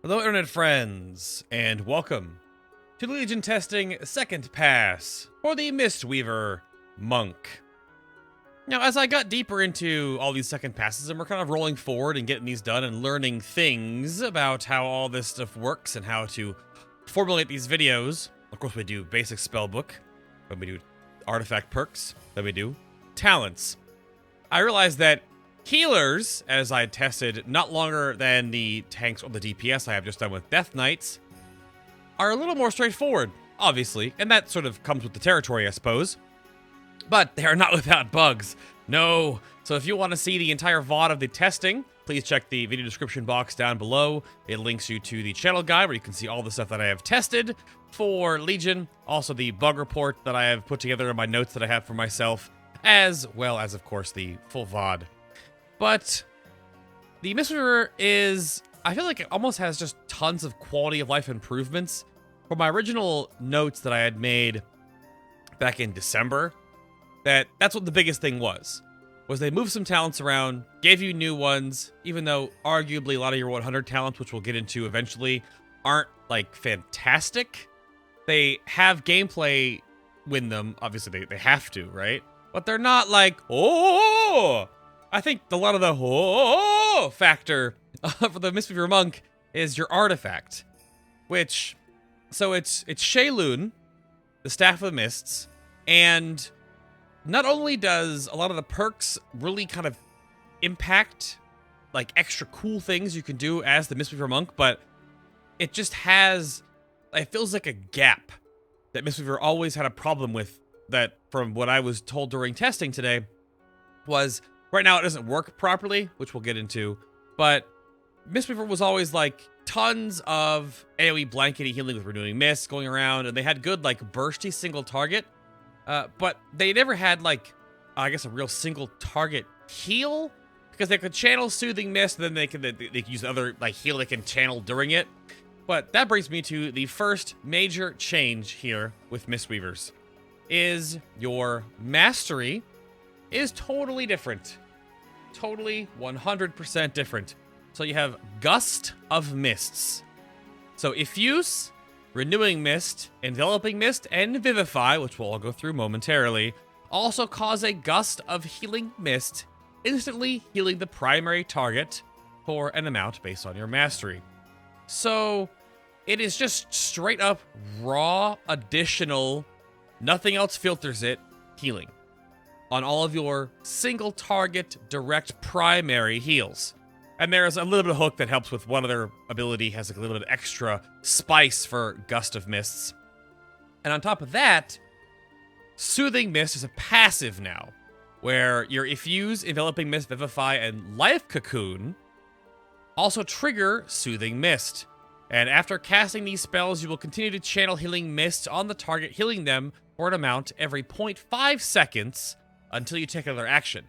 Hello internet friends, and welcome to the Legion Testing Second Pass for the Mistweaver Monk. Now, as I got deeper into all these second passes, and we're kind of rolling forward and getting these done and learning things about how all this stuff works and how to formulate these videos. Of course, we do basic spellbook, then we do artifact perks, then we do talents. I realized that healers, as I tested not longer than the tanks or the DPS I have just done with Death Knights, are a little more straightforward, obviously, and that sort of comes with the territory, I suppose. But they are not without bugs. No. So if you want to see the entire VOD of the testing, please check the video description box down below. It links you to the channel guide where you can see all the stuff that I have tested for Legion, also the bug report that I have put together in my notes that I have for myself, as well as, of course, the full VOD. But the Mistweaver is, I feel like it almost has just tons of quality of life improvements. From my original notes that I had made back in December, that's what the biggest thing was they moved some talents around, gave you new ones, even though arguably a lot of your 100 talents, which we'll get into eventually, aren't like fantastic. They have gameplay win them, obviously they have to, right? But they're not like, oh! I think a lot of the oh factor for the Mistweaver Monk is your artifact, which, so it's Shaohao, the Staff of the Mists, and not only does a lot of the perks really kind of impact like extra cool things you can do as the Mistweaver Monk, but it just has, it feels like a gap that Mistweaver always had a problem with, that from what I was told during testing today was right now it doesn't work properly, which we'll get into, but Mistweaver was always like tons of AoE blankety healing with Renewing Mist going around, and they had good like bursty single target, but they never had like, I guess, a real single target heal, because they could channel Soothing Mist, and then they could use other like heal they can channel during it. But that brings me to the first major change here with Mistweavers, is your mastery is totally different. Totally 100% different. So you have Gust of Mists. So Effuse, Renewing Mist, Enveloping Mist, and Vivify, which we'll all go through momentarily, also cause a gust of healing mist, instantly healing the primary target for an amount based on your mastery. So it is just straight up raw additional, nothing else filters it, healing on all of your single target direct primary heals. And there's a little bit of hook that helps with one other ability, has like a little bit of extra spice for Gust of Mists. And on top of that, Soothing Mist is a passive now, where your Effuse, Enveloping Mist, Vivify, and Life Cocoon also trigger Soothing Mist. And after casting these spells, you will continue to channel Healing Mist on the target, healing them for an amount every 0.5 seconds until you take another action.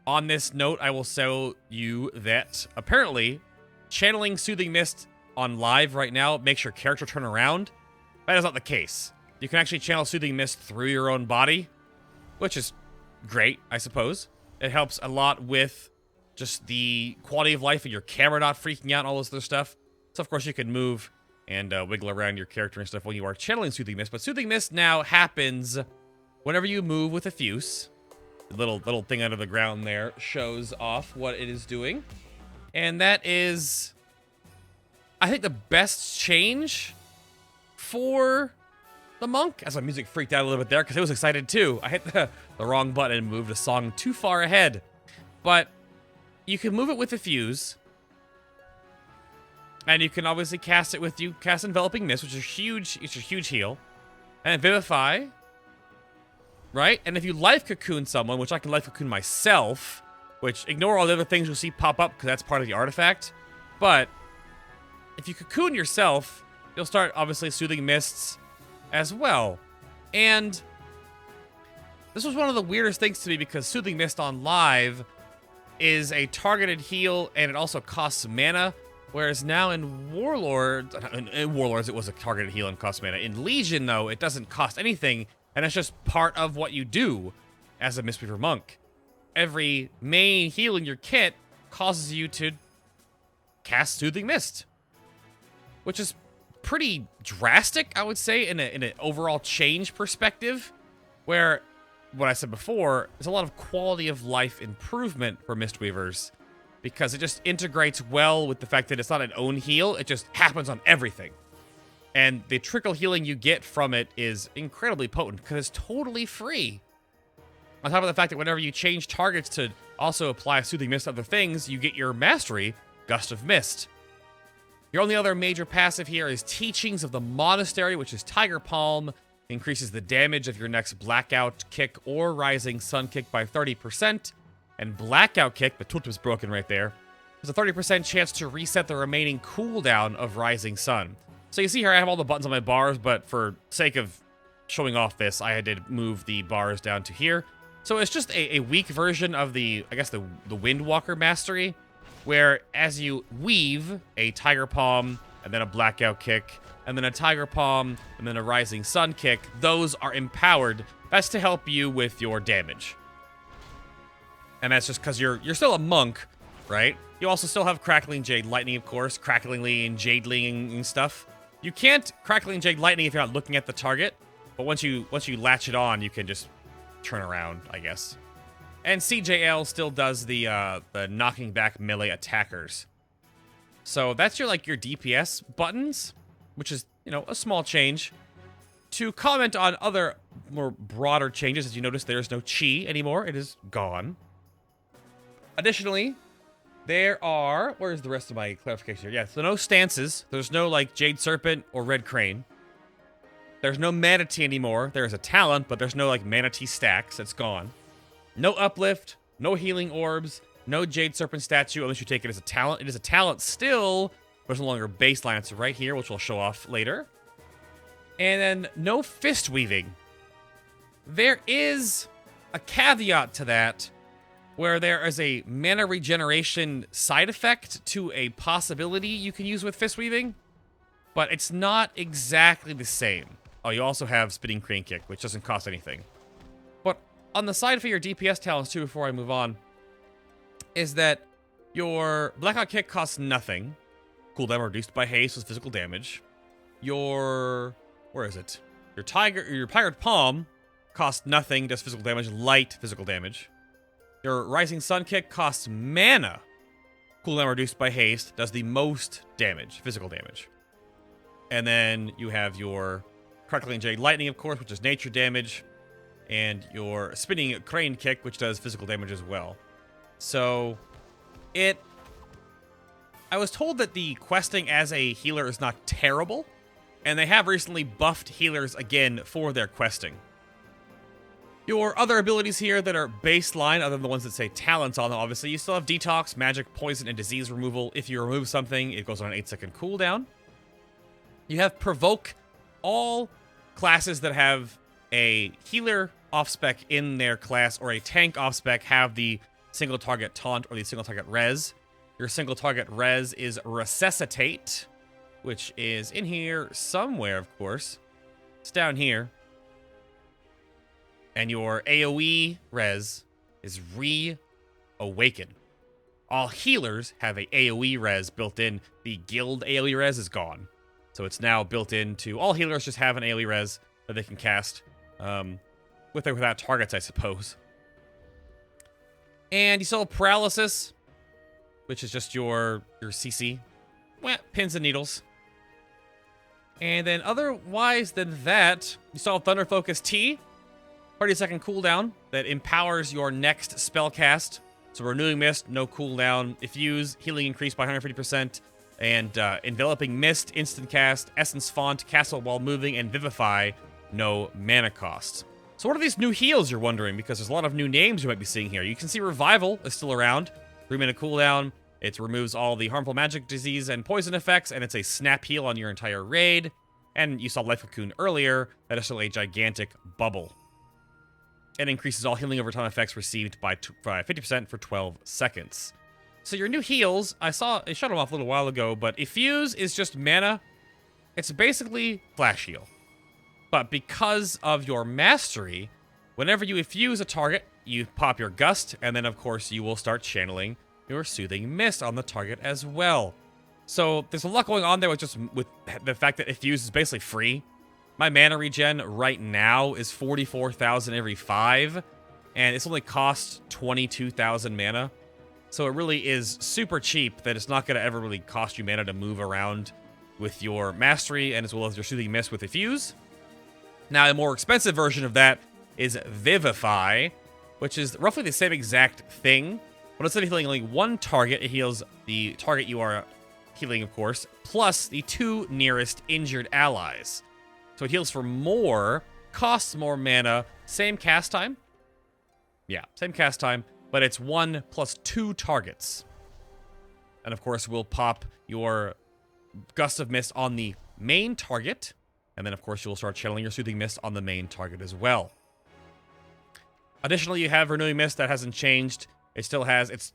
On this note, I will tell you that apparently channeling Soothing Mist on live right now makes your character turn around. That is not the case. You can actually channel Soothing Mist through your own body, which is great, I suppose. It helps a lot with just the quality of life and your camera not freaking out and all this other stuff. So, of course, you can move and wiggle around your character and stuff when you are channeling Soothing Mist. But Soothing Mist now happens whenever you move with Effuse. The little thing under the ground there shows off what it is doing. And that is, I think, the best change for the Monk. As my music freaked out a little bit there, because it was excited too. I hit the wrong button and moved the song too far ahead. But you can move it with Effuse. And you can obviously cast it with, you cast Enveloping Mist, which is huge. It's a huge heal. And Vivify, right? And if you Life Cocoon someone, which I can Life Cocoon myself, which ignore all the other things you'll see pop up because that's part of the artifact. But if you cocoon yourself, you'll start obviously Soothing Mists as well. And this was one of the weirdest things to me, because Soothing Mist on live is a targeted heal and it also costs mana. Whereas now in Warlords it was a targeted heal and cost mana. In Legion, though, it doesn't cost anything, and it's just part of what you do as a Mistweaver Monk. Every main heal in your kit causes you to cast Soothing Mist. which is pretty drastic, I would say, in an overall change perspective, where what I said before is a lot of quality of life improvement for Mistweavers, because it just integrates well with the fact that it's not an own heal, it just happens on everything. And the trickle healing you get from it is incredibly potent, because it's totally free. On top of the fact that whenever you change targets to also apply Soothing Mist to other things, you get your mastery, Gust of Mist. Your only other major passive here is Teachings of the Monastery, which is Tiger Palm. Increases the damage of your next Blackout Kick or Rising Sun Kick by 30%. And Blackout Kick, the tooth was broken right there, has a 30% chance to reset the remaining cooldown of Rising Sun. So you see here I have all the buttons on my bars, but for sake of showing off this, I had to move the bars down to here. So it's just a weak version of the, I guess, the Windwalker Mastery, where as you weave a Tiger Palm, and then a Blackout Kick, and then a Tiger Palm, and then a Rising Sun Kick, those are empowered. That's to help you with your damage. And that's just because you're still a monk, right? You also still have Crackling Jade Lightning, of course, Cracklingly and Jadeling and stuff. You can't Crackling Jade Lightning if you're not looking at the target, but once you latch it on, you can just turn around, I guess. And CJL still does the knocking back melee attackers. So that's your DPS buttons, which is, you know, a small change. To comment on other more broader changes, as you notice, there's no chi anymore. It is gone. Additionally, there are... Where's the rest of my clarification here? Yeah, so no stances. There's no, Jade Serpent or Red Crane. There's no Manatee anymore. There's a talent, but there's no, Manatee stacks. It's gone. No uplift, no healing orbs, no Jade Serpent statue, unless you take it as a talent. It is a talent still, but it's no longer baseline. It's right here, which we'll show off later. And then no fist weaving. There is a caveat to that, where there is a mana regeneration side effect to a possibility you can use with fist weaving, but it's not exactly the same. Oh, you also have Spinning Crane Kick, which doesn't cost anything. But on the side for your DPS talents, too, before I move on, is that your Blackout Kick costs nothing. Cooldown reduced by haste with physical damage. Your... Where is it? Your Pirate Palm costs nothing, does physical damage, light physical damage. Your Rising Sun Kick costs mana. Cooldown reduced by haste, does the most damage, physical damage. And then you have your Crackling Jade Lightning, of course, which is nature damage. And your Spinning Crane Kick, which does physical damage as well. So, I was told that the questing as a healer is not terrible. And they have recently buffed healers again for their questing. Your other abilities here that are baseline, other than the ones that say talents on them, obviously, you still have Detox, Magic, Poison, and Disease removal. If you remove something, it goes on an 8-second cooldown. You have Provoke. All classes that have a healer off-spec in their class or a tank off-spec have the single target taunt or the single target res. Your single target res is Resuscitate, which is in here somewhere, of course. It's down here. And your AoE res is Reawaken. All healers have a AoE res built in. The guild AoE res is gone. So it's now built into... All healers just have an AoE res that they can cast. With or without targets, I suppose. And you still have Paralysis, which is just your CC. Well, pins and needles. And then otherwise than that, you still have Thunder Focus T. 30-second cooldown that empowers your next spell cast. So Renewing Mist, no cooldown. Effuse, healing increased by 150%. And Enveloping Mist, instant cast. Essence Font, castle while moving. And Vivify, no mana cost. So what are these new heals, you're wondering? Because there's a lot of new names you might be seeing here. You can see Revival is still around. 3-minute cooldown. It removes all the harmful magic, disease, and poison effects. And it's a snap heal on your entire raid. And you saw Life Cocoon earlier. That is still a gigantic bubble. And increases all healing over time effects received by 50% for 12 seconds. So your new heals, I shot them off a little while ago, but Effuse is just mana. It's basically Flash Heal. But because of your mastery, whenever you effuse a target, you pop your Gust, and then of course you will start channeling your Soothing Mist on the target as well. So there's a lot going on there with the fact that Effuse is basically free. My mana regen right now is 44,000 every 5, and it's only cost 22,000 mana. So it really is super cheap that it's not going to ever really cost you mana to move around with your Mastery and as well as your Soothing Mist with Effuse. Now, a more expensive version of that is Vivify, which is roughly the same exact thing, but instead of healing only one target, it heals the target you are healing, of course, plus the 2 nearest injured allies. So it heals for more, costs more mana, same cast time. Yeah, same cast time, but it's 1 plus 2 targets. And of course, we'll pop your Gust of Mist on the main target, and then of course you'll start channeling your Soothing Mist on the main target as well. Additionally, you have Renewing Mist that hasn't changed. It still has its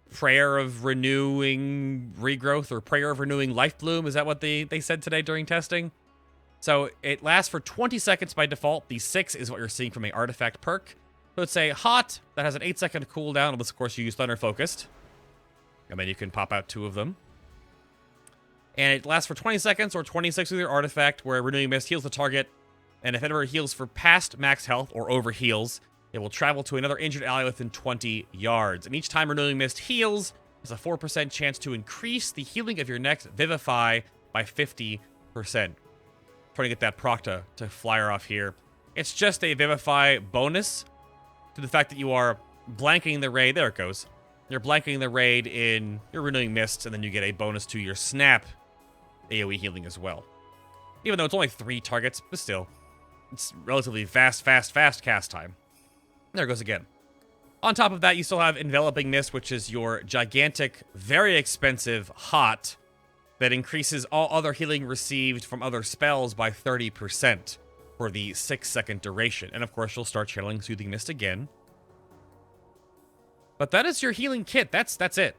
Prayer of Renewing Regrowth, or Prayer of Renewing Life Bloom. Is that what they said today during testing? So it lasts for 20 seconds by default. The 6 is what you're seeing from a artifact perk. So it's a Hot that has an 8-second cooldown, unless of course you use Thunder Focused. And then you can pop out 2 of them. And it lasts for 20 seconds or 26 with your artifact, where Renewing Mist heals the target. And if it ever heals for past max health or over heals, it will travel to another injured ally within 20 yards. And each time Renewing Mist heals, there's a 4% chance to increase the healing of your next Vivify by 50%. Trying to get that proc to flyer off here. It's just a Vivify bonus to the fact that you are blanking the raid. There it goes. You're blanking the raid in your Renewing Mists, and then you get a bonus to your Snap AoE healing as well. Even though it's only 3 targets, but still. It's relatively fast cast time. There it goes again. On top of that, you still have Enveloping Mist, which is your gigantic, very expensive Hot that increases all other healing received from other spells by 30% for the 6-second duration. And of course, you'll start channeling Soothing Mist again. But that is your healing kit. That's it.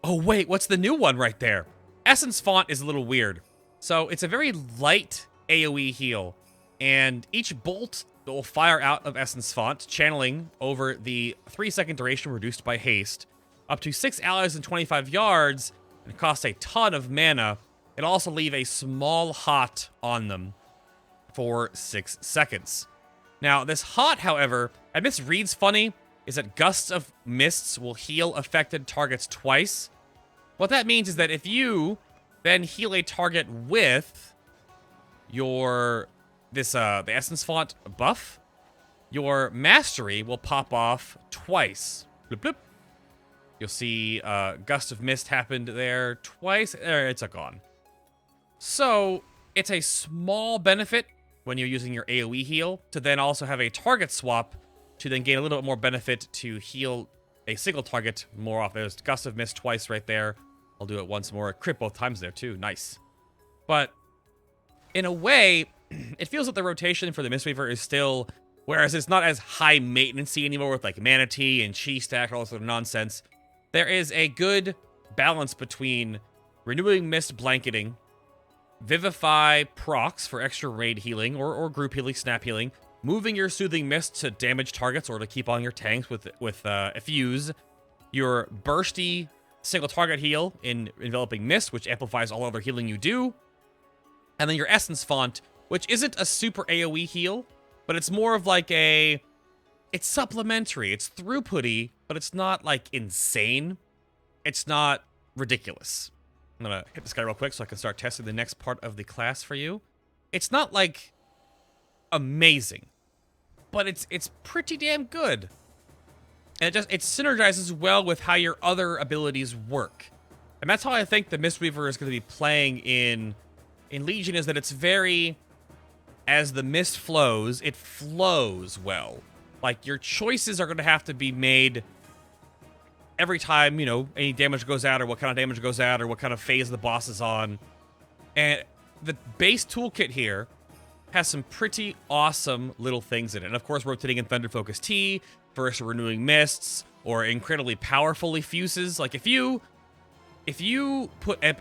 Oh, wait, what's the new one right there? Essence Font is a little weird. So it's a very light AoE heal, and each bolt that will fire out of Essence Font, channeling over the 3-second duration reduced by haste, up to 6 allies in 25 yards, and costs a ton of mana. It'll also leave a small Hot on them for 6 seconds. Now, this Hot, however, and this reads funny, is that Gusts of Mists will heal affected targets twice. What that means is that if you then heal a target with your the Essence Font buff, your Mastery will pop off twice. Bloop, bloop. You'll see Gust of Mist happened there twice. It's gone. So it's a small benefit when you're using your AoE heal to then also have a target swap to then gain a little bit more benefit to heal a single target more often. There's Gust of Mist twice right there. I'll do it once more. Crit both times there too. Nice. But in a way, it feels like the rotation for the Mistweaver is still, whereas it's not as high maintenance-y anymore with like Manatee and Chi Stack and all this sort of nonsense, there is a good balance between Renewing Mist blanketing, Vivify procs for extra raid healing or group healing, snap healing, moving your Soothing Mist to damage targets or to keep on your tanks with Effuse, your bursty single target heal in Enveloping Mist, which amplifies all other healing you do, and then your Essence Font, which isn't a super AoE heal, but it's more of like it's supplementary, it's throughputty, but it's not like insane. It's not ridiculous. I'm gonna hit this guy real quick so I can start testing the next part of the class for you. It's not like amazing, but it's pretty damn good. And it synergizes well with how your other abilities work. And that's how I think the Mistweaver is going to be playing in Legion, is that it's very, as the mist flows, it flows well. Like, your choices are going to have to be made every time, you know, any damage goes out, or what kind of damage goes out, or what kind of phase the boss is on. And the base toolkit here has some pretty awesome little things in it. And of course, rotating in Thunder Focus T, first Renewing Mists, or incredibly powerful Effuses. Like, if you put up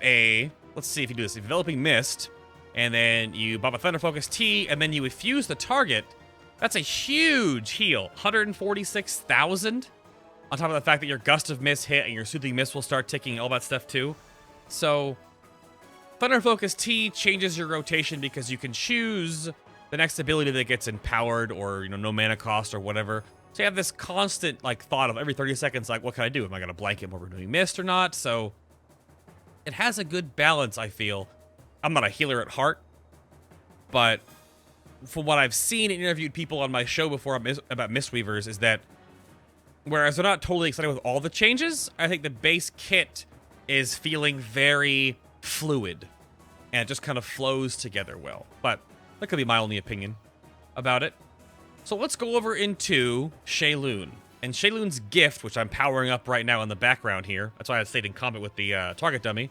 let's see if you do this, Enveloping Mist, and then you pop a Thunder Focus T, and then you Effuse the target, that's a huge heal. 146,000. On top of the fact that your Gust of Mist hit and your Soothing Mist will start ticking, all that stuff too. So, Thunder Focus T changes your rotation because you can choose the next ability that gets empowered or, no mana cost or whatever. So you have this constant, thought of every 30 seconds, what can I do? Am I going to blanket more renewing mist or not? So it has a good balance, I feel. I'm not a healer at heart, but from what I've seen and interviewed people on my show before about Mistweavers is that whereas they're not totally excited with all the changes, I think the base kit is feeling very fluid, and it just kind of flows together well. But that could be my only opinion about it. So let's go over into Shaohao. And Shaohao's gift, which I'm powering up right now in the background here, that's why I stayed in combat with the target dummy.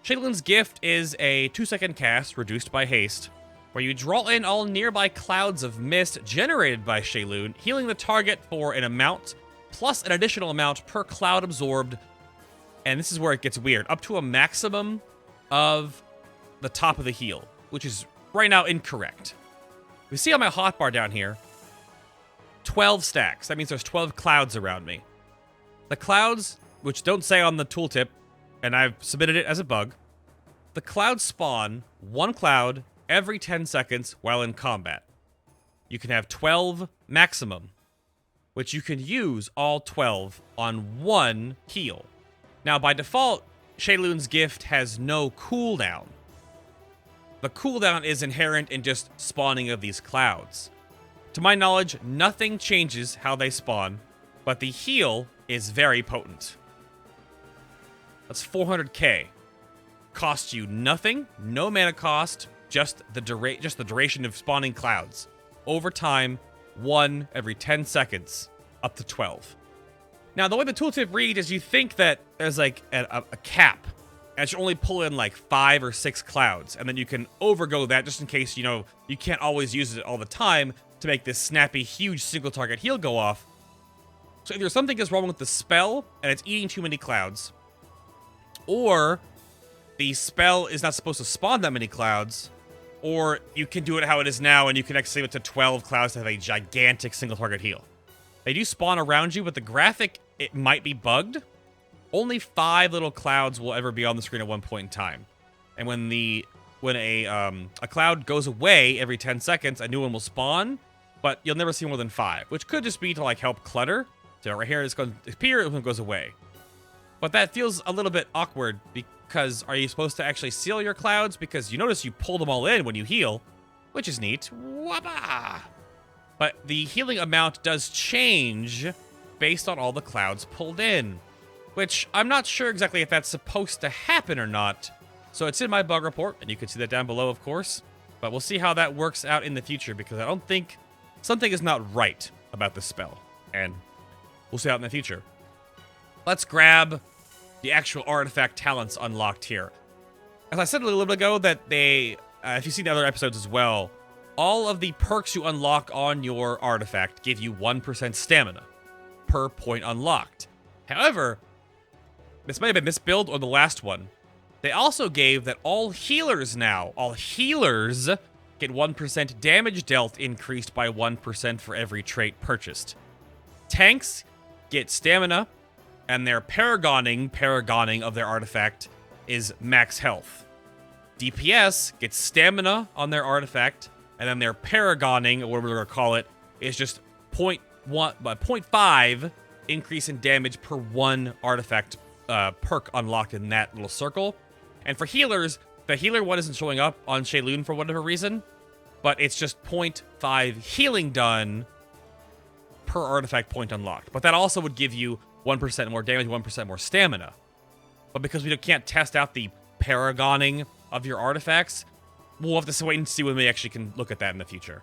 Shaohao's gift is a 2-second cast, reduced by haste, where you draw in all nearby clouds of mist generated by Shaohao, healing the target for an amount, plus an additional amount per cloud absorbed. And this is where it gets weird, up to a maximum of the top of the heal, which is right now incorrect. We see on my hotbar down here, 12 stacks. That means there's 12 clouds around me. The clouds, which don't say on the tooltip, and I've submitted it as a bug, the clouds spawn 1 cloud every 10 seconds while in combat. You can have 12 maximum, which you can use all 12 on 1 heal. Now, by default, Shaohao's gift has no cooldown. The cooldown is inherent in just spawning of these clouds. To my knowledge, nothing changes how they spawn, but the heal is very potent. That's 400k. Costs you nothing, no mana cost, just the duration of spawning clouds. Over time, 1 every 10 seconds, up to 12. Now, the way the tooltip reads is you think that there's a cap, and it should only pull in 5 or 6 clouds, and then you can overgo that just in case, you can't always use it all the time to make this snappy, huge single target heal go off. So either something is wrong with the spell, and it's eating too many clouds, or the spell is not supposed to spawn that many clouds, or you can do it how it is now, and you can save it to 12 clouds to have a gigantic single target heal. They do spawn around you, but the graphic, it might be bugged. Only 5 little clouds will ever be on the screen at one point in time. And when a cloud goes away every 10 seconds, a new one will spawn, but you'll never see more than 5, which could just be to help clutter. So right here, it's going to appear when it goes away. But that feels a little bit awkward because are you supposed to actually seal your clouds? Because you notice you pull them all in when you heal, which is neat. Wabba! But the healing amount does change based on all the clouds pulled in, which I'm not sure exactly if that's supposed to happen or not. So it's in my bug report, and you can see that down below, of course. But we'll see how that works out in the future, because I don't think something is not right about this spell. And we'll see how in the future. Let's grab the actual artifact talents unlocked here. As I said a little bit ago, that they, if you've seen the other episodes as well, all of the perks you unlock on your artifact give you 1% stamina per point unlocked. However, this might have been this build or the last one. They also gave that all healers get 1% damage dealt increased by 1% for every trait purchased. Tanks get stamina, and their paragoning of their artifact is max health. DPS gets stamina on their artifact, and then their paragoning, or whatever we're going to call it, is just 0.5 increase in damage per 1 artifact perk unlocked in that little circle. And for healers, the healer one isn't showing up on Shaohao for whatever reason, but it's just 0.5 healing done per artifact point unlocked. But that also would give you 1% more damage, 1% more stamina. But because we can't test out the paragoning of your artifacts, we'll have to wait and see when we actually can look at that in the future.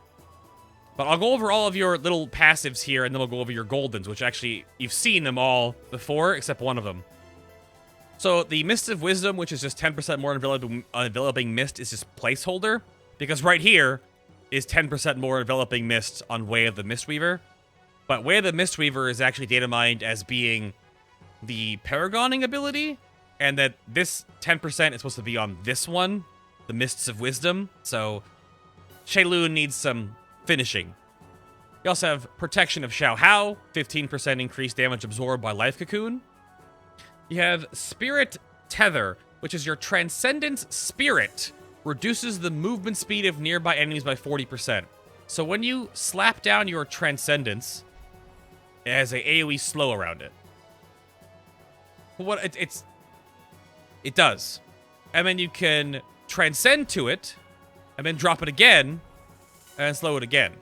But I'll go over all of your little passives here, and then we'll go over your goldens, which actually, you've seen them all before, except one of them. So the Mist of Wisdom, which is just 10% more enveloping mist, is just placeholder, because right here is 10% more enveloping mist on Way of the Mistweaver. But Way of the Mistweaver is actually data mined as being the paragoning ability, and that this 10% is supposed to be on this one, the Mists of Wisdom. So Shaohao needs some finishing. You also have Protection of Shaohao, 15% increased damage absorbed by Life Cocoon. You have Spirit Tether, which is your Transcendence Spirit, reduces the movement speed of nearby enemies by 40%. So when you slap down your Transcendence, it has a AoE slow around it. What it does. And then you can transcend to it, and then drop it again, and slow it again.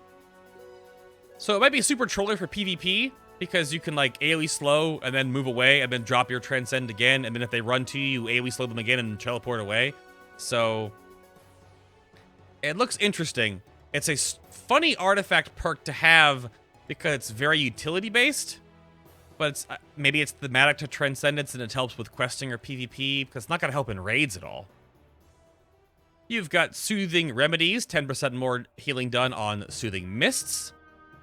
So it might be super troller for PvP, because you can, like, AoE slow, and then move away, and then drop your transcend again, and then if they run to you, you AoE slow them again and teleport away. So it looks interesting. It's a funny artifact perk to have, because it's very utility-based. But it's, maybe it's thematic to Transcendence and it helps with questing or PvP, because it's not going to help in raids at all. You've got Soothing Remedies, 10% more healing done on Soothing Mists.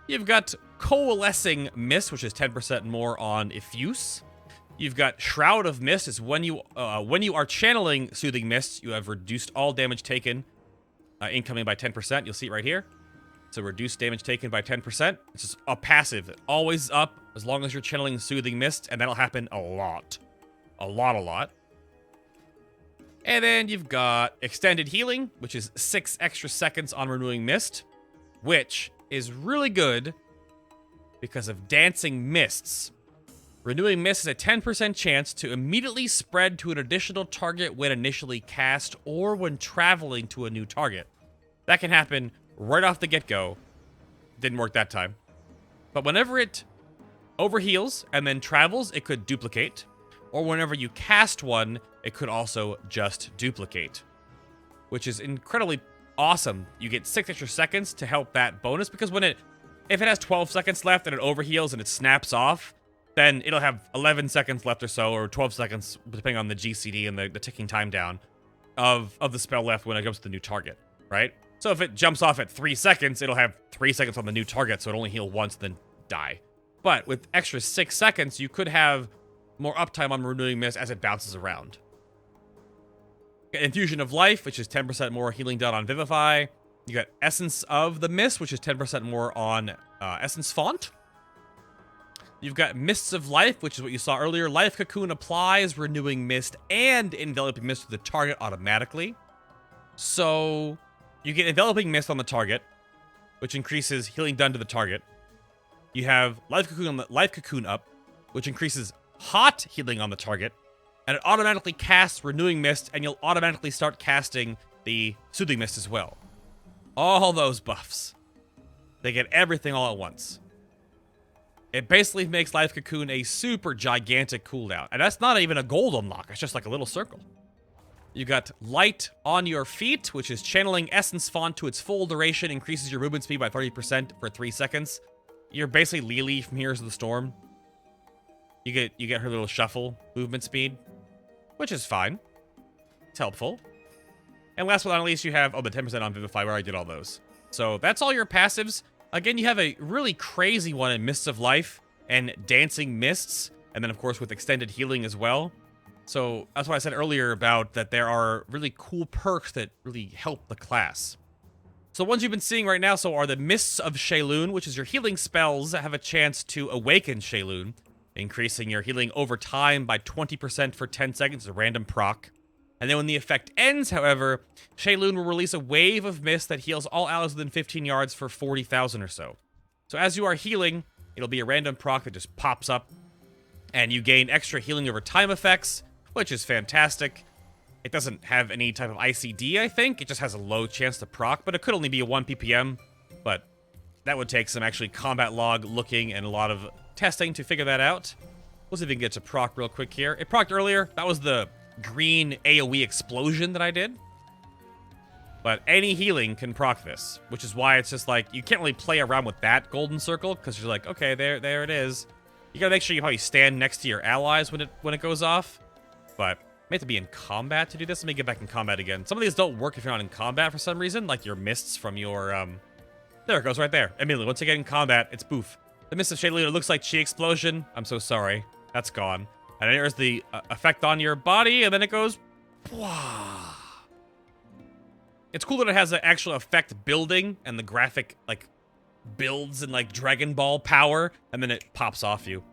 You've got Coalescing Mist, which is 10% more on Effuse. You've got Shroud of Mist, is when you are channeling Soothing Mists, you have reduced all damage taken incoming by 10%. You'll see it right here. So reduce damage taken by 10%. It's just a passive. Always up as long as you're channeling Soothing Mist, and that'll happen a lot. A lot. And then you've got Extended Healing, which is 6 extra seconds on Renewing Mist, which is really good because of Dancing Mists. Renewing Mist is a 10% chance to immediately spread to an additional target when initially cast or when traveling to a new target. That can happen right off the get-go. Didn't work that time. But whenever it overheals and then travels, it could duplicate. Or whenever you cast one, it could also just duplicate. Which is incredibly awesome. You get 6 extra seconds to help that bonus, because if it has 12 seconds left and it overheals and it snaps off, then it'll have 11 seconds left or so, or 12 seconds, depending on the GCD and the ticking time down of the spell left when it comes to the new target, right? So if it jumps off at 3 seconds, it'll have 3 seconds on the new target, so it'll only heal once, then die. But with extra 6 seconds, you could have more uptime on Renewing Mist as it bounces around. Infusion of Life, which is 10% more healing done on Vivify. You got Essence of the Mist, which is 10% more on Essence Font. You've got Mists of Life, which is what you saw earlier. Life Cocoon applies Renewing Mist and Enveloping Mist to the target automatically. So you get Enveloping Mist on the target, which increases healing done to the target. You have Life Cocoon up, which increases hot healing on the target. And it automatically casts Renewing Mist, and you'll automatically start casting the Soothing Mist as well. All those buffs. They get everything all at once. It basically makes Life Cocoon a super gigantic cooldown. And that's not even a gold unlock, it's just like a little circle. You got Light on Your Feet, which is channeling Essence Font to its full duration, increases your movement speed by 30% for 3 seconds. You're basically Lily from Heroes of the Storm. You get her little shuffle movement speed, which is fine. It's helpful. And last but not least, you have, the 10% on Vivify, where I did all those. So that's all your passives. Again, you have a really crazy one in Mists of Life and Dancing Mists, and then, of course, with Extended Healing as well. So that's what I said earlier about that there are really cool perks that really help the class. So the ones you've been seeing right now are the Mists of Shaohao, which is your healing spells that have a chance to awaken Shaohao, increasing your healing over time by 20% for 10 seconds, a random proc. And then when the effect ends, however, Shaohao will release a wave of mist that heals all allies within 15 yards for 40,000 or so. So as you are healing, it'll be a random proc that just pops up, and you gain extra healing over time effects, which is fantastic. It doesn't have any type of ICD, I think. It just has a low chance to proc, but it could only be a 1 ppm. But that would take some actually combat log looking and a lot of testing to figure that out. We'll see if we can get to proc real quick here. It procced earlier. That was the green AoE explosion that I did. But any healing can proc this, which is why it's just like, you can't really play around with that golden circle, because you're like, okay, there it is. You gotta make sure you probably stand next to your allies when it goes off. But you have to be in combat to do this. Let me get back in combat again. Some of these don't work if you're not in combat for some reason, like your mists from your, there it goes right there. Immediately, once you get in combat, it's poof. The Mist of Shaohao looks like Chi Explosion. I'm so sorry. That's gone. And then there's the effect on your body, and then it goes, Wah. It's cool that it has an actual effect building, and the graphic, like, builds in, like, Dragon Ball power, and then it pops off you.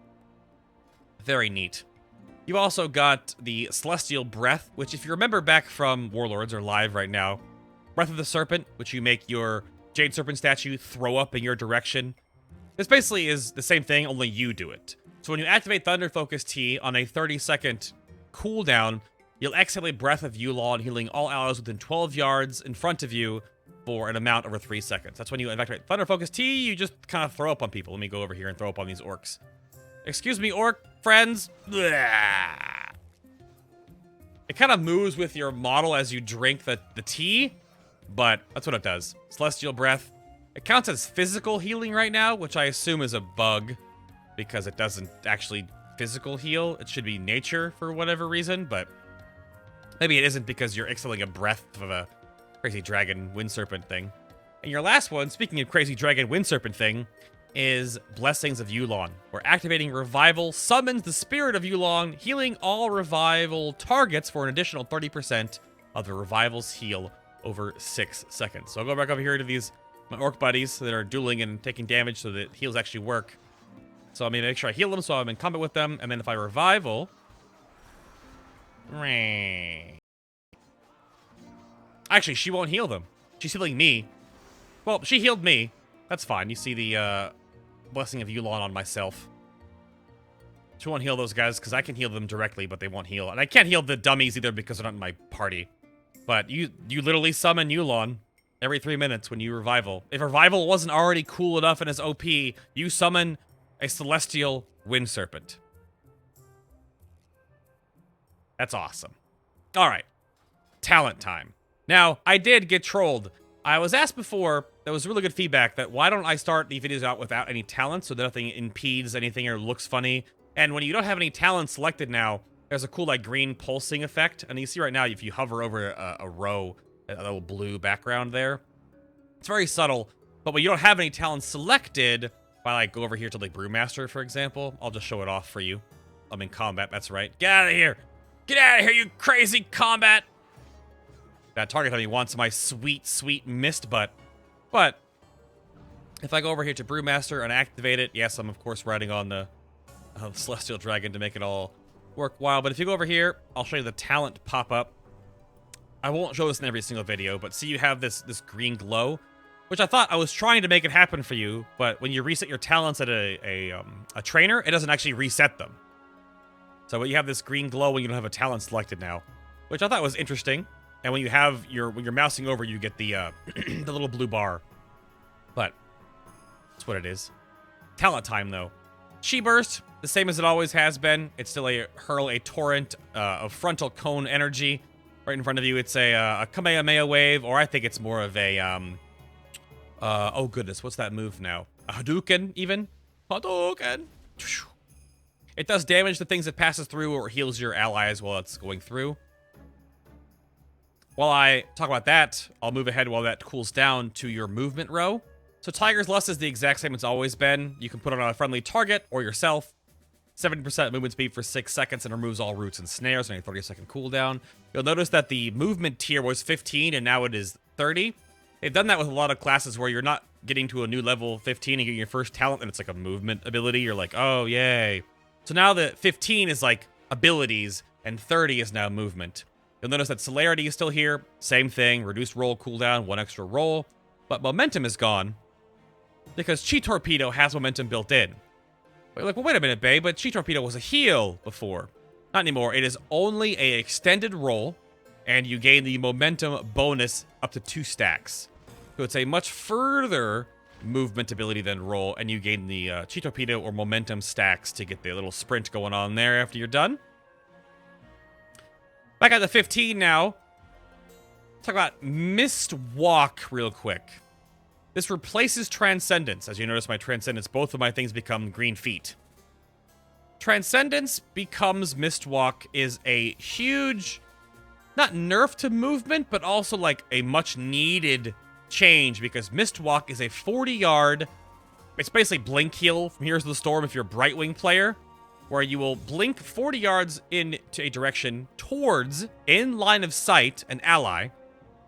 Very neat. You also got the Celestial Breath, which if you remember back from Warlords, are live right now. Breath of the Serpent, which you make your Jade Serpent statue throw up in your direction. This basically is the same thing, only you do it. So when you activate Thunder Focus T on a 30-second cooldown, you'll exhale a Breath of Yulon, healing all allies within 12 yards in front of you for an amount over 3 seconds. That's when you activate Thunder Focus T, you just kind of throw up on people. Let me go over here and throw up on these orcs. Excuse me, orc friends. Blah. It kind of moves with your model as you drink the tea, but that's what it does. Celestial Breath. It counts as physical healing right now, which I assume is a bug because it doesn't actually physical heal. It should be nature for whatever reason, but maybe it isn't because you're exhaling a breath of a crazy dragon wind serpent thing. And your last one, speaking of crazy dragon wind serpent thing, is Blessings of Yulon, where activating Revival summons the Spirit of Yulon, healing all Revival targets for an additional 30% of the Revival's heal over 6 seconds. So I'll go back over here to my orc buddies that are dueling and taking damage so that heals actually work. So I'm going to make sure I heal them so I'm in combat with them, and then if I Revival... Actually, she won't heal them. She's healing me. Well, she healed me. That's fine. You see the Blessing of Yulon on myself. She won't heal those guys because I can heal them directly, but they won't heal. And I can't heal the dummies either because they're not in my party. But you literally summon Yulon every 3 minutes when you Revival. If Revival wasn't already cool enough and as OP, you summon a Celestial Wind Serpent. That's awesome. All right. Talent time. Now, I did get trolled. I was asked before, there was really good feedback, that why don't I start the videos out without any talents so that nothing impedes anything or looks funny. And when you don't have any talents selected now, there's a cool like green pulsing effect. And you see right now, if you hover over a row, a little blue background there. It's very subtle, but when you don't have any talents selected, if I like go over here to like Brewmaster, for example, I'll just show it off for you. I'm in combat, that's right. Get out of here! Get out of here, you crazy combat! That target on me wants my sweet, sweet mist butt. But if I go over here to Brewmaster and activate it, yes, I'm of course riding on the Celestial Dragon to make it all worthwhile. But if you go over here, I'll show you the talent pop up. I won't show this in every single video, but see you have this green glow, which I thought I was trying to make it happen for you. But when you reset your talents at a trainer, it doesn't actually reset them. So you have this green glow when you don't have a talent selected now, which I thought was interesting. And when you have when you're mousing over, you get the the little blue bar. But that's what it is. Talent time, though. Chi Burst, the same as it always has been. It's still hurl a torrent of frontal cone energy right in front of you. It's a Kamehameha wave, or I think it's more of a oh goodness, what's that move now? A Hadouken, even? Hadouken! It does damage to things it passes through, or heals your allies while it's going through. While I talk about that, I'll move ahead while that cools down to your movement row. So Tiger's Lust is the exact same it's always been. You can put it on a friendly target or yourself. 70% movement speed for 6 seconds and removes all roots and snares on a 30-second cooldown. You'll notice that the movement tier was 15 and now it is 30. They've done that with a lot of classes where you're not getting to a new level 15 and getting your first talent and it's like a movement ability. You're like, oh, yay. So now the 15 is like abilities and 30 is now movement. You'll notice that Celerity is still here. Same thing, reduced roll cooldown, 1 extra roll. But momentum is gone because Chi Torpedo has momentum built in. But you're like, well, wait a minute, babe, but Chi Torpedo was a heal before. Not anymore. It is only a extended roll, and you gain the momentum bonus up to 2 stacks. So it's a much further movement ability than roll, and you gain the Chi Torpedo or momentum stacks to get the little sprint going on there after you're done. Back at the 15 now. Let's talk about Mist Walk real quick. This replaces Transcendence. As you notice, my Transcendence, both of my things become green feet. Transcendence becomes Mist Walk is a huge, not nerf to movement, but also like a much needed change because Mist Walk is a 40-yard, it's basically blink heal from Heroes of the Storm if you're a Brightwing player, where you will blink 40 yards into a direction towards, in line of sight, an ally,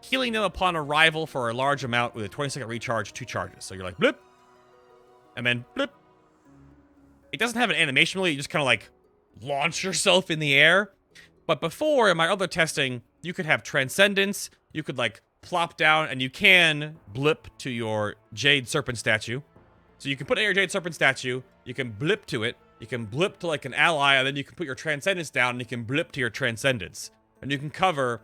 healing them upon arrival for a large amount with a 20-second recharge, 2 charges. So you're like, blip, and then blip. It doesn't have an animation really, you just kind of like launch yourself in the air. But before, in my other testing, you could have Transcendence, you could, like, plop down, and you can blip to your Jade Serpent statue. So you can put your Jade Serpent statue, you can blip to it, you can blip to, like, an ally, and then you can put your Transcendence down, and you can blip to your Transcendence. And you can cover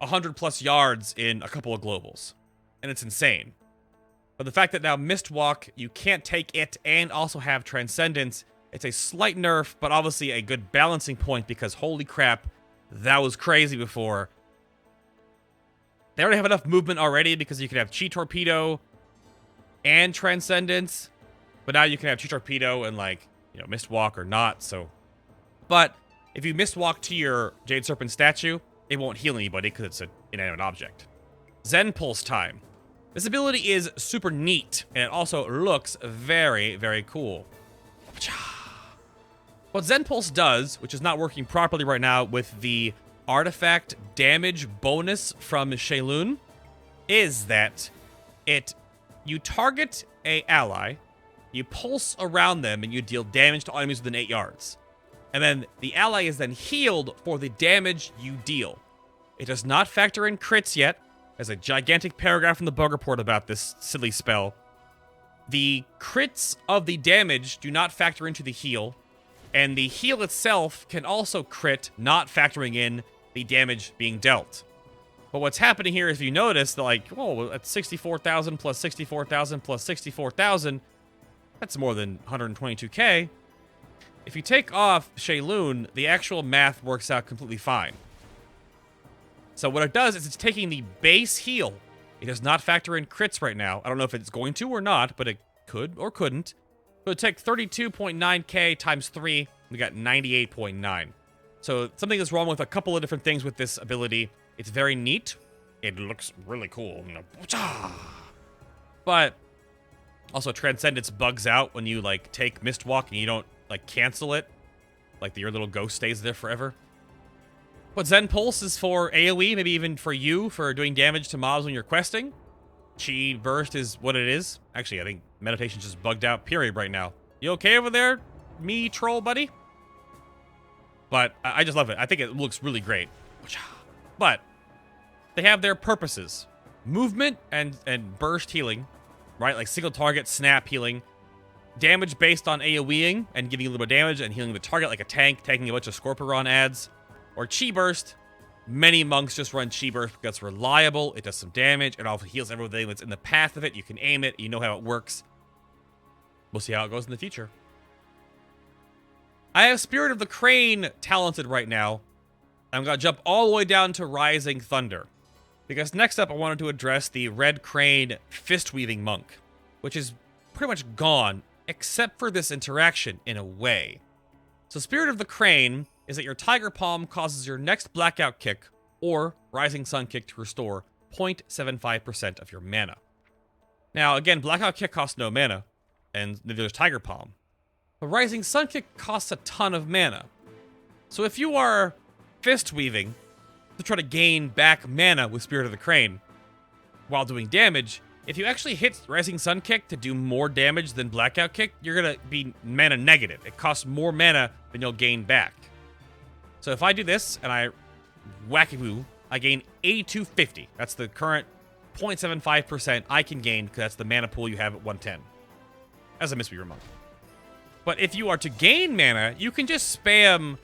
100+ yards in a couple of globals. And it's insane. But the fact that now Mistwalk, you can't take it and also have Transcendence, it's a slight nerf, but obviously a good balancing point because holy crap, that was crazy before. They already have enough movement already because you can have Chi Torpedo and Transcendence. But now you can have Chi Torpedo and, like, you know, Mistwalk or not, so. But if you Mistwalk to your Jade Serpent statue, it won't heal anybody because it's an inanimate object. Zen Pulse time. This ability is super neat, and it also looks very, very cool. What Zen Pulse does, which is not working properly right now with the artifact damage bonus from Shaohao, is that you target a ally, you pulse around them, and you deal damage to enemies within 8 yards. And then the ally is then healed for the damage you deal. It does not factor in crits yet. There's a gigantic paragraph in the bug report about this silly spell. The crits of the damage do not factor into the heal, and the heal itself can also crit, not factoring in the damage being dealt. But what's happening here is, if you notice, that, like, oh, that's 64,000 plus 64,000 plus 64,000, that's more than 122k. If you take off Shaohao, the actual math works out completely fine. So what it does is it's taking the base heal. It does not factor in crits right now. I don't know if it's going to or not, but it could or couldn't. So it take 32.9k times 3. We got 98.9. So something is wrong with a couple of different things with this ability. It's very neat. It looks really cool. But also Transcendence bugs out when you, like, take Mistwalk and you don't, like, cancel it. Like, your little ghost stays there forever. But Zen Pulse is for AoE, maybe even for you, for doing damage to mobs when you're questing. Chi Burst is what it is. Actually, I think Meditation's just bugged out, period, right now. You okay over there, me troll buddy? But I just love it. I think it looks really great. But they have their purposes. Movement and burst healing, right? Like single target, snap healing. Damage based on AoEing and giving a little bit of damage and healing the target like a tank, taking a bunch of Scorpion ads. Or Chi Burst. Many monks just run Chi Burst because it's reliable, it does some damage, it also heals everything that's in the path of it, you can aim it, you know how it works. We'll see how it goes in the future. I have Spirit of the Crane talented right now. I'm going to jump all the way down to Rising Thunder. Because next up I wanted to address the Red Crane Fist-Weaving Monk, which is pretty much gone, except for this interaction in a way. So Spirit of the Crane is that your Tiger Palm causes your next Blackout Kick or Rising Sun Kick to restore 0.75% of your mana. Now, again, Blackout Kick costs no mana, and neither does Tiger Palm. But Rising Sun Kick costs a ton of mana. So if you are Fist Weaving to try to gain back mana with Spirit of the Crane while doing damage, if you actually hit Rising Sun Kick to do more damage than Blackout Kick, you're going to be mana negative. It costs more mana than you'll gain back. So if I do this, and I whack-a-woo, I gain 8250. That's the current 0.75% I can gain, because that's the mana pool you have at 110. As a Mistweaver Monk. But if you are to gain mana, you can just spam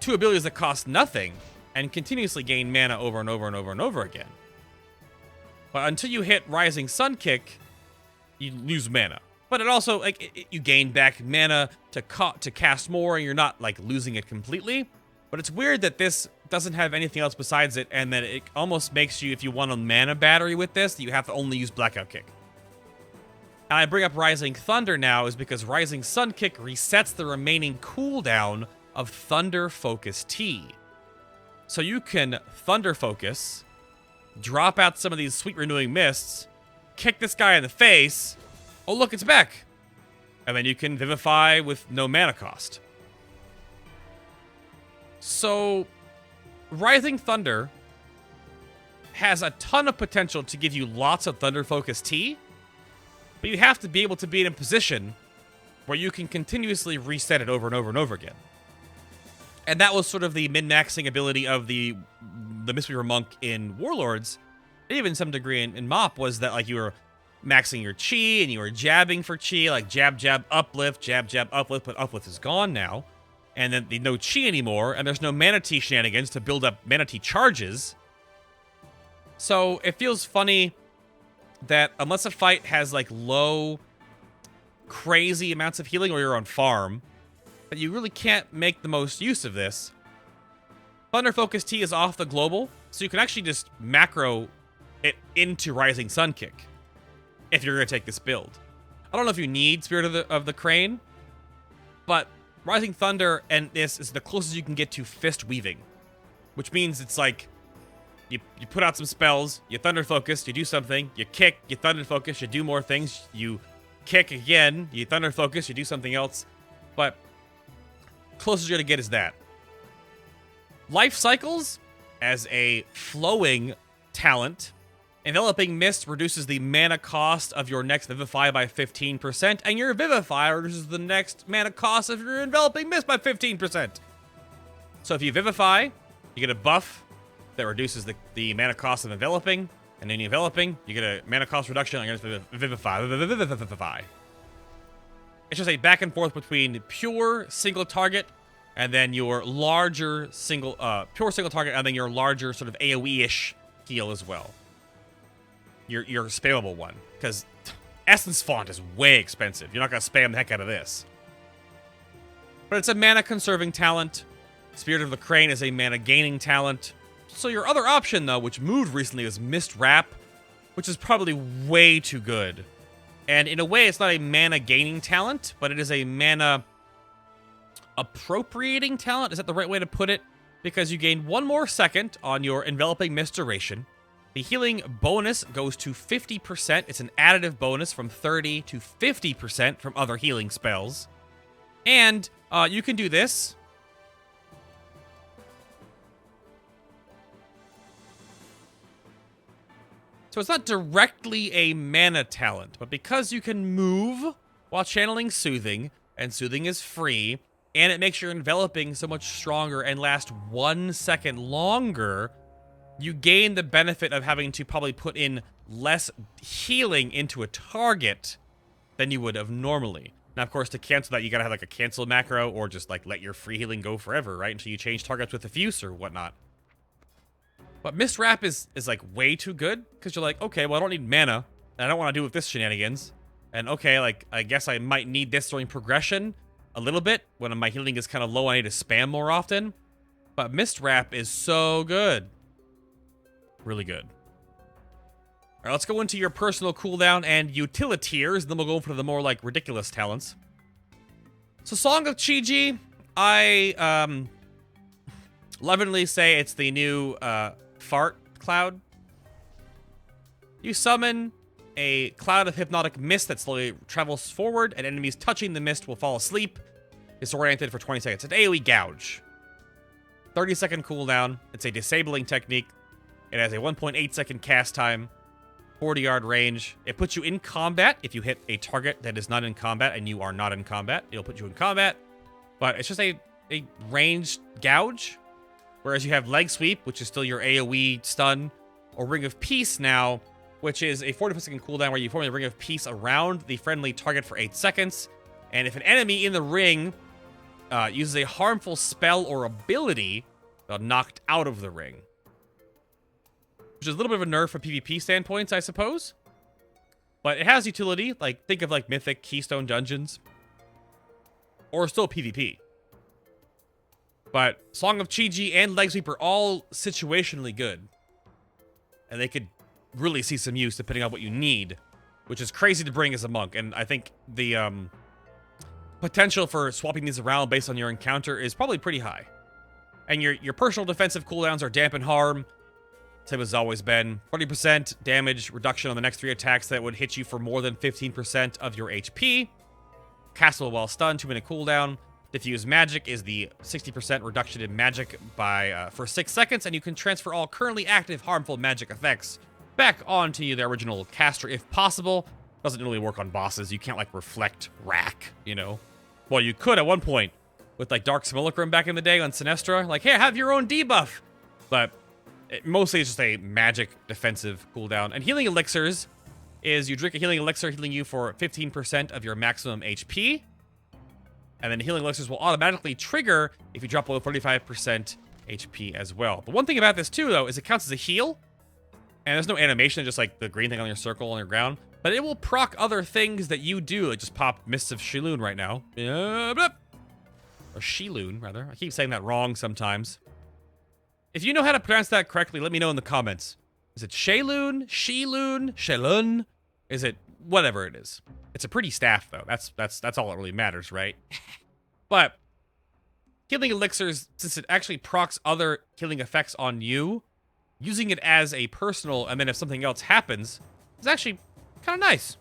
2 abilities that cost nothing, and continuously gain mana over and over and over and over again. But until you hit Rising Sun Kick, you lose mana. But it also, like, you gain back mana to cast more, and you're not, like, losing it completely. But it's weird that this doesn't have anything else besides it, and that it almost makes you, if you want a mana battery with this, you have to only use Blackout Kick. And I bring up Rising Thunder now is because Rising Sun Kick resets the remaining cooldown of Thunder Focus T. So you can Thunder Focus, drop out some of these sweet renewing mists, kick this guy in the face, oh look, it's back! And then you can Vivify with no mana cost. So, Rising Thunder has a ton of potential to give you lots of Thunder Focus T, but you have to be able to be in a position where you can continuously reset it over and over and over again. And that was sort of the min-maxing ability of the Mistweaver Monk in Warlords, and even some degree in MoP, was that like you were maxing your chi and you were jabbing for chi, like jab, jab, uplift, but uplift is gone now. And then no chi anymore, and there's no mana tea shenanigans to build up mana tea charges. So it feels funny that unless a fight has like low, crazy amounts of healing or you're on farm, that you really can't make the most use of this. Thunder Focus Tea is off the global, so you can actually just macro it into Rising Sun Kick if you're going to take this build. I don't know if you need Spirit of the Crane, but Rising Thunder and this is the closest you can get to fist weaving, which means it's like you put out some spells, you Thunder Focus, you do something, you kick, you Thunder Focus, you do more things, you kick again, you Thunder Focus, you do something else, but closest you're going to get is that. Life Cycles, as a flowing talent, Enveloping Mist reduces the mana cost of your next Vivify by 15%, and your Vivify reduces the next mana cost of your Enveloping Mist by 15%. So if you Vivify, you get a buff that reduces the mana cost of Enveloping, and then Enveloping, you get a mana cost reduction on your Vivify. It's just a back and forth between pure single target and then your larger pure single target, and then your larger sort of AoE-ish heal as well. Your spammable one, because Essence Font is way expensive. You're not going to spam the heck out of this. But it's a mana-conserving talent. Spirit of the Crane is a mana-gaining talent. So your other option, though, which moved recently, is Mist Wrap, which is probably way too good. And in a way, it's not a mana-gaining talent, but it is a mana-appropriating talent. Is that the right way to put it? Because you gain 1 more second on your Enveloping Mist duration. The healing bonus goes to 50%. It's an additive bonus from 30 to 50% from other healing spells. And you can do this. So it's not directly a mana talent, but because you can move while channeling Soothing, and Soothing is free, and it makes your Enveloping so much stronger and last 1 second longer, you gain the benefit of having to probably put in less healing into a target than you would have normally. Now, of course, to cancel that, you gotta have like a cancel macro, or just like let your free healing go forever, right? Until you change targets with Diffuse or whatnot. But Mist Wrap is like way too good, because you're like, okay, well, I don't need mana, and I don't want to do with this shenanigans. And okay, like, I guess I might need this during progression a little bit, when my healing is kind of low, I need to spam more often. But Mist Wrap is so good. Really good. All right, let's go into your personal cooldown and utilitiers, then we'll go for the more, like, ridiculous talents. So Song of Chi-Ji, I, lovingly say it's the new, fart cloud. You summon a cloud of hypnotic mist that slowly travels forward, and enemies touching the mist will fall asleep, disoriented for 20 seconds. It's an AoE gouge. 30-second cooldown. It's a disabling technique. It has a 1.8 second cast time, 40-yard range. It puts you in combat if you hit a target that is not in combat and you are not in combat. It'll put you in combat, but it's just a ranged gouge. Whereas you have Leg Sweep, which is still your AoE stun, or Ring of Peace now, which is a 40-second cooldown where you form a Ring of Peace around the friendly target for 8 seconds. And if an enemy in the ring uses a harmful spell or ability, they're knocked out of the ring. Which is a little bit of a nerf from PvP standpoints, I suppose. But it has utility, like, think of, like, Mythic Keystone Dungeons. Or still PvP. But Song of Chi-Ji and Leg Sweep are all situationally good. And they could really see some use depending on what you need. Which is crazy to bring as a monk. And I think the potential for swapping these around based on your encounter is probably pretty high. And your personal defensive cooldowns are Dampen Harm. Same as it's always been. 40% damage reduction on the next 3 attacks that would hit you for more than 15% of your HP. Castle while stunned, 2-minute cooldown. Diffuse Magic is the 60% reduction in magic for 6 seconds, and you can transfer all currently active harmful magic effects back onto the original caster if possible. Doesn't really work on bosses. You can't, like, reflect rack, you know? Well, you could at one point, with like Dark Simulacrum back in the day on Sinestra. Like, hey, have your own debuff. But mostly it's just a magic defensive cooldown. And healing elixirs is you drink a healing elixir, healing you for 15% of your maximum HP. And then healing elixirs will automatically trigger if you drop below 35% HP as well. The one thing about this too, though, is it counts as a heal. And there's no animation, just like the green thing on your circle on your ground. But it will proc other things that you do. Like just pop Mists of Shiloon right now. Or Shiloon, rather. I keep saying that wrong sometimes. If you know how to pronounce that correctly, let me know in the comments. Is it Shaohao? Shiloon? Shalun? Is it whatever it is? It's a pretty staff, though. That's all that really matters, right? But healing elixirs, since it actually procs other healing effects on you, using it as a personal, and then if something else happens, is actually kind of nice.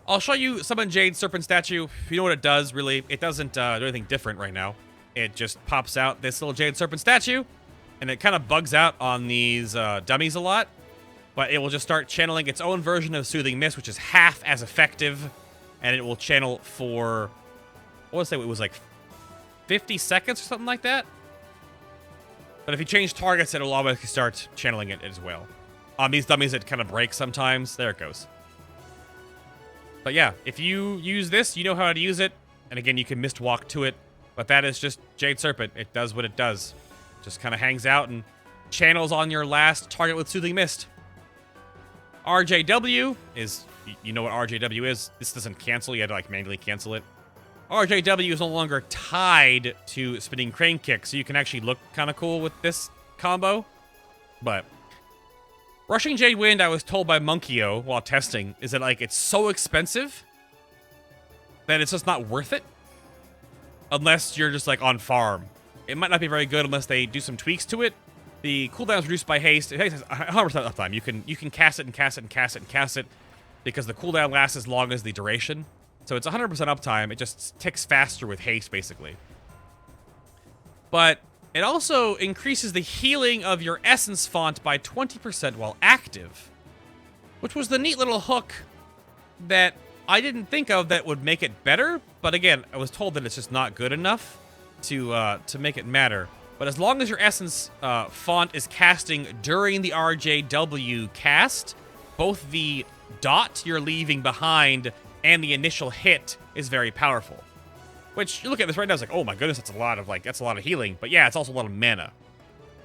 I'll show you Summon Jade Serpent Statue. If you know what it does, really, it doesn't do anything different right now. It just pops out this little Jade Serpent Statue, and it kind of bugs out on these dummies a lot. But it will just start channeling its own version of Soothing Mist, which is half as effective, and it will channel for, I want to say it was like 50 seconds or something like that. But if you change targets, it'll automatically start channeling it as well. On these dummies, it kind of breaks sometimes. There it goes. But yeah, if you use this, you know how to use it. And again, you can mist walk to it. But that is just Jade Serpent. It does what it does. Just kind of hangs out and channels on your last target with Soothing Mist. RJW is, you know what RJW is. This doesn't cancel. You had to like manually cancel it. RJW is no longer tied to Spinning Crane Kick, so you can actually look kind of cool with this combo. But Rushing Jade Wind, I was told by Monkio while testing, is that like it's so expensive that it's just not worth it. Unless you're just like on farm. It might not be very good unless they do some tweaks to it. The cooldown is reduced by haste. Haste has 100% uptime. You can cast it and cast it and cast it and cast it because the cooldown lasts as long as the duration. So it's 100% uptime. It just ticks faster with haste, basically. But it also increases the healing of your essence font by 20% while active, which was the neat little hook that I didn't think of that would make it better. But again, I was told that it's just not good enough to make it matter. But as long as your essence font is casting during the RJW cast, both the dot you're leaving behind and the initial hit is very powerful. Which, you look at this right now, it's like, oh my goodness, that's a lot of healing. But yeah, it's also a lot of mana.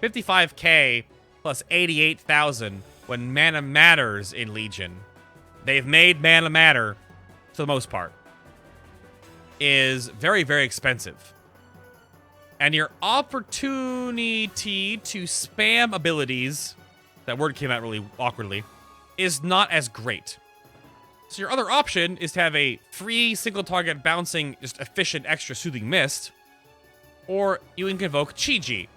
55k plus 88,000 when mana matters in Legion. They've made mana matter, for the most part. Is very, very expensive. And your opportunity to spam abilities, that word came out really awkwardly, is not as great. So your other option is to have a free single target bouncing, just efficient extra Soothing Mist, or you can convoke Chi-Ji,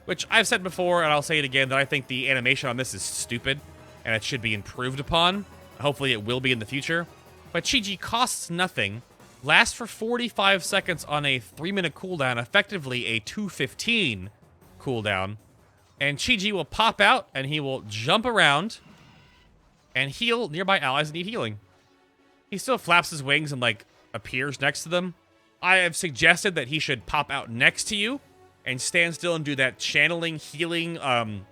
which I've said before, and I'll say it again, that I think the animation on this is stupid, and it should be improved upon. Hopefully it will be in the future. But Chi-Ji costs nothing, lasts for 45 seconds on a 3-minute cooldown, effectively a 2:15 cooldown, and Chi-Ji will pop out, and he will jump around and heal nearby allies that need healing. He still flaps his wings and, like, appears next to them. I have suggested that he should pop out next to you and stand still and do that channeling, healing,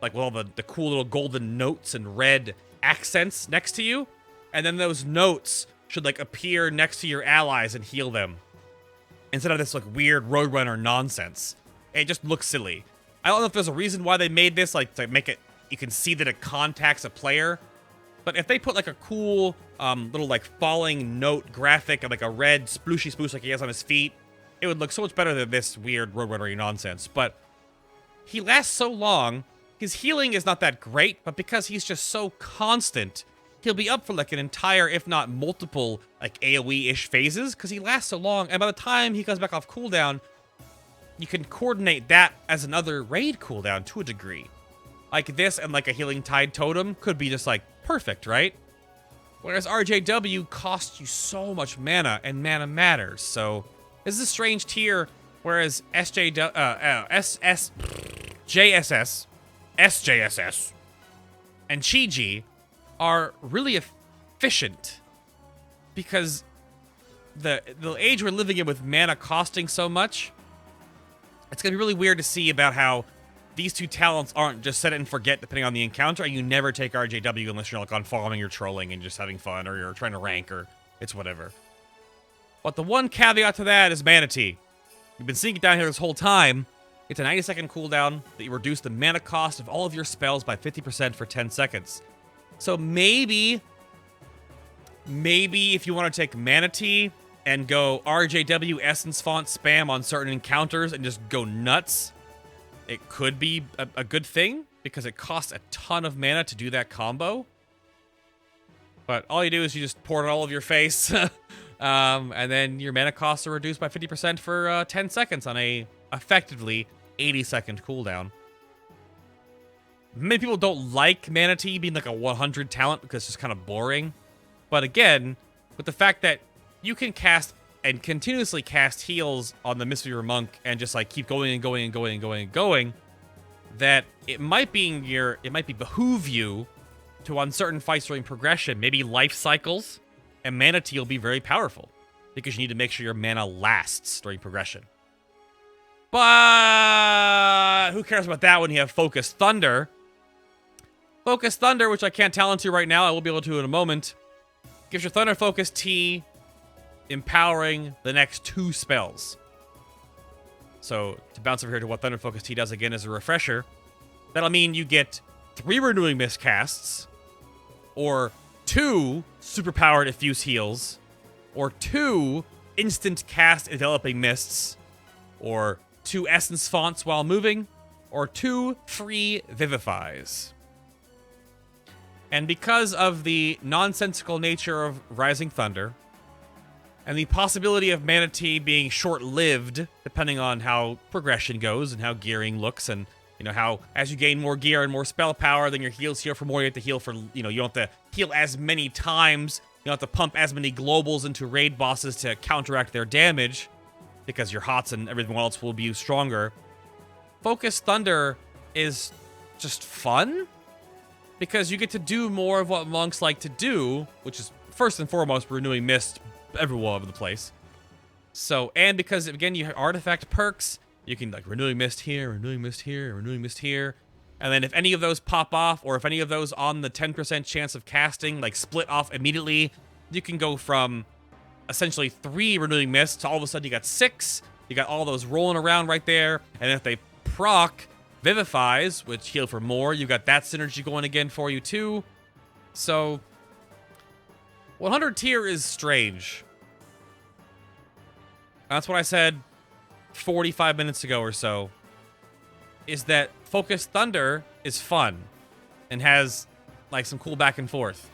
like, with all the cool little golden notes and red accents next to you. And then those notes should, like, appear next to your allies and heal them. Instead of this, like, weird Roadrunner nonsense. It just looks silly. I don't know if there's a reason why they made this, like, to make it, you can see that it contacts a player. But if they put, like, a cool little, like, falling note graphic and, like, a red splooshy spoosh like he has on his feet, it would look so much better than this weird Roadrunner nonsense. But he lasts so long, his healing is not that great, but because he's just so constant, he'll be up for, like, an entire, if not multiple, like, AoE-ish phases, because he lasts so long, and by the time he comes back off cooldown, you can coordinate that as another raid cooldown to a degree. Like this and, like, a Healing Tide Totem could be just, like, perfect, right? Whereas RJW costs you so much mana, and mana matters, so this is a strange tier, whereas JSS, SJSS, and Chi-Ji are really efficient because the age we're living in with mana costing so much, it's gonna be really weird to see about how these two talents aren't just set it and forget depending on the encounter, and you never take RJW unless you're like on farming or trolling and just having fun, or you're trying to rank, or it's whatever. But the one caveat to that is Mana Tea. You've been seeing it down here this whole time. It's a 90-second cooldown that you reduce the mana cost of all of your spells by 50% for 10 seconds. So maybe if you want to take Mana Tea and go RJW Essence Font spam on certain encounters and just go nuts, it could be a good thing, because it costs a ton of mana to do that combo. But all you do is you just pour it all over your face, and then your mana costs are reduced by 50% for 10 seconds on a, effectively, 80-second cooldown. Many people don't like Mana Tea being like a 100 talent because it's just kind of boring. But again, with the fact that you can cast and continuously cast heals on the Mistweaver Monk and just like keep going and going and going and going and going, that it might behoove you to, on certain fights during progression, maybe life cycles, and Mana Tea will be very powerful because you need to make sure your mana lasts during progression. But who cares about that when you have Focus Thunder? Focus Thunder, which I can't talent to right now, I will be able to in a moment, gives your Thunder Focus Tea, empowering the next 2 spells. So, to bounce over here to what Thunder Focus Tea does again as a refresher, that'll mean you get 3 Renewing Mist casts, or 2 superpowered Effuse Heals, or 2 instant cast Enveloping Mists, or 2 Essence Fonts while moving, or 2 free Vivifies. And because of the nonsensical nature of Rising Thunder, and the possibility of Mana Tea being short-lived, depending on how progression goes and how gearing looks, and you know how as you gain more gear and more spell power, then your heals heal for more. You have to heal for, you don't have to heal as many times. You don't have to pump as many globals into raid bosses to counteract their damage, because your hots and everything else will be stronger. Focus Thunder is just fun, because you get to do more of what monks like to do, which is first and foremost Renewing Mist everywhere over the place. So, and because again you have artifact perks, you can like Renewing Mist here, Renewing Mist here, Renewing Mist here, and then if any of those pop off, or if any of those on the 10% chance of casting like split off immediately, you can go from essentially 3 Renewing Mists to all of a sudden you got 6. You got all those rolling around right there, and if they proc Vivifies, which heal for more, you got that synergy going again for you too. So 100 tier is strange. That's what I said 45 minutes ago or so, is that Focus Thunder is fun and has like some cool back and forth.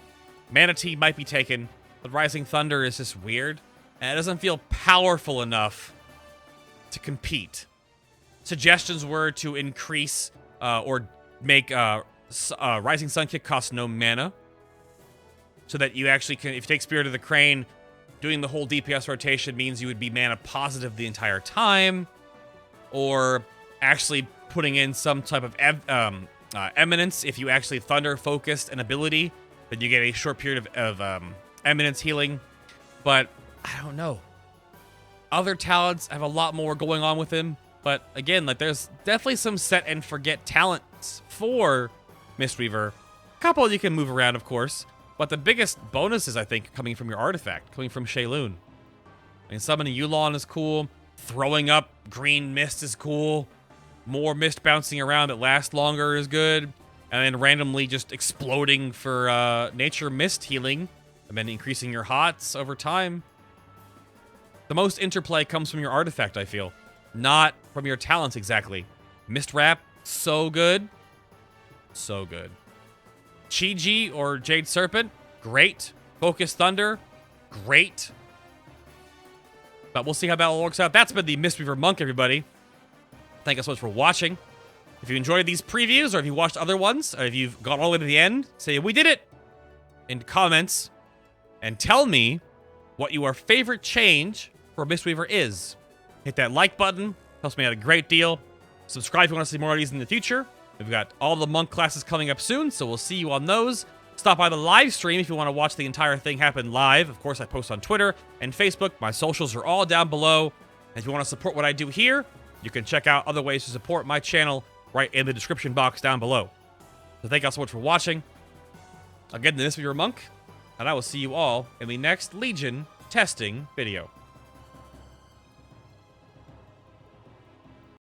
Mana Tea might be taken, but Rising Thunder is just weird, and it doesn't feel powerful enough to compete. Suggestions were to increase or make Rising Sun Kick cost no mana, so that you actually can, if you take Spirit of the Crane, doing the whole DPS rotation means you would be mana positive the entire time, or actually putting in some type of Eminence. If you actually Thunder focused an ability, then you get a short period of Eminence healing. But I don't know. Other talents have a lot more going on with him. But again, like there's definitely some set and forget talents for Mistweaver. A couple you can move around, of course. But the biggest bonuses, I think, coming from your artifact, coming from Shaohao. I mean, summoning Yulon is cool. Throwing up green mist is cool. More mist bouncing around that lasts longer is good. And then randomly just exploding for nature mist healing. And then increasing your hots over time. The most interplay comes from your artifact, I feel. Not from your talents exactly. Mist Wrap, so good. So good. Chi-Ji or Jade Serpent, great. Focus Thunder, great. But we'll see how that all works out. That's been the Mistweaver Monk, everybody. Thank you so much for watching. If you enjoyed these previews, or if you watched other ones, or if you've gone all the way to the end, say, we did it, in comments, and tell me what your favorite change for Mistweaver is. Hit that like button, helps me out a great deal. Subscribe if you want to see more of these in the future. We've got all the monk classes coming up soon, so we'll see you on those. Stop by the live stream if you want to watch the entire thing happen live. Of course, I post on Twitter and Facebook. My socials are all down below. And if you want to support what I do here, you can check out other ways to support my channel right in the description box down below. So thank you all so much for watching. Again, this was your Monk, and I will see you all in the next Legion testing video.